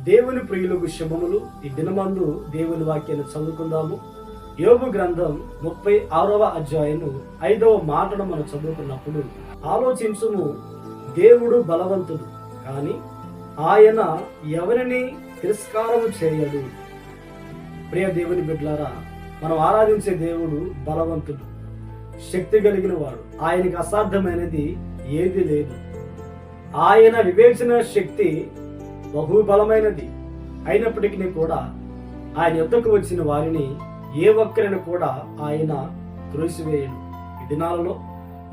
దేవుని ప్రియులకు శుభములు. ఈ దినమందు దేవుని వాక్యాన్ని చదువుకుందాము. యోబు గ్రంథం 36వ అధ్యాయము 5వ మాటను మనం చదువుకున్నప్పుడు, ఆలోచించుము, దేవుడు బలవంతుడు, కానీ ఆయన ఎవరిని తిరస్కారము చేయడు. ప్రియ దేవుని బిడ్డలారా, మనం ఆరాధించే దేవుడు బలవంతుడు, శక్తి కలిగిన వాడు. ఆయనకి అసాధ్యమైనది ఏది లేదు. ఆయన వివేచన శక్తి బహుబలమైనది. అయినప్పటికీ కూడా ఆయన యొద్దకు వచ్చిన వారిని ఏ ఒక్కరిని కూడా ఆయన త్రోసివేయడు. ఈ దినాలలో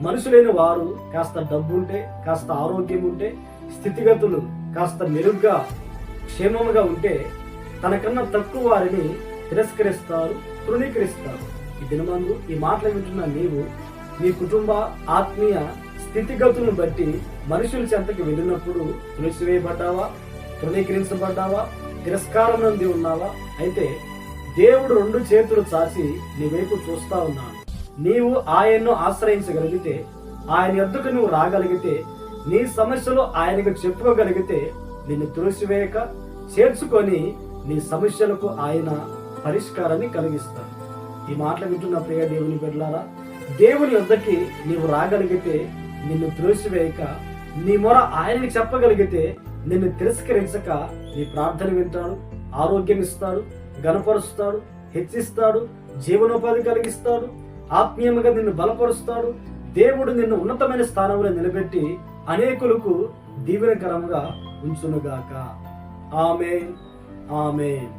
మనుషులైన వారు కాస్త డబ్బు ఉంటే, కాస్త ఆరోగ్యం ఉంటే, స్థితిగతులు కాస్త మెరుగ్గా క్షేమముగా ఉంటే తనకన్నా తక్కువ వారిని తిరస్కరిస్తారు, తృణీకరిస్తారు. ఈ దినమందు ఈ మాటలు వింటున్న నీవు నీ కుటుంబ ఆత్మీయ స్థితిగతులను బట్టి మనుషుల చెంతకి వెళ్ళినప్పుడు త్రోసివేయబడ్డావా, తృణీకరించబడ్డావా, తిరస్కారం నుండి ఉన్నావా? అయితే దేవుడు 2 చేతులు చాచి నీ వైపు చూస్తా ఉన్నాడు. నీవు ఆయన్ను ఆశ్రయించగలిగితే, ఆయన యొద్దకు నువ్వు రాగలిగితే, నీ సమస్యలు ఆయనకు చెప్పుకోగలిగితే, నిన్ను త్రోసివేయక చేర్చుకొని నీ సమస్యలకు ఆయన పరిష్కారాన్ని కలిగిస్తాడు. ఈ మాటలు వింటున్న ప్రియ దేవుని బిడ్డలారా, దేవుని యొద్దకి నీవు రాగలిగితే, నిన్ను త్రోసివేయక, నీ మొర ఆయనకి చెప్పగలిగితే, నిన్ను తిరస్కరించక నీ ప్రార్థన వింటాడు, ఆరోగ్యం ఇస్తాడు, గణపరుస్తాడు, హెచ్చిస్తాడు, జీవనోపాధి కలిగిస్తాడు, ఆత్మీయంగా నిన్ను బలపరుస్తాడు. దేవుడు నిన్ను ఉన్నతమైన స్థానంలో నిలబెట్టి అనేకులకు దీవెనకరంగా ఉంచునుగాక. ఆమేన్, ఆమేన్.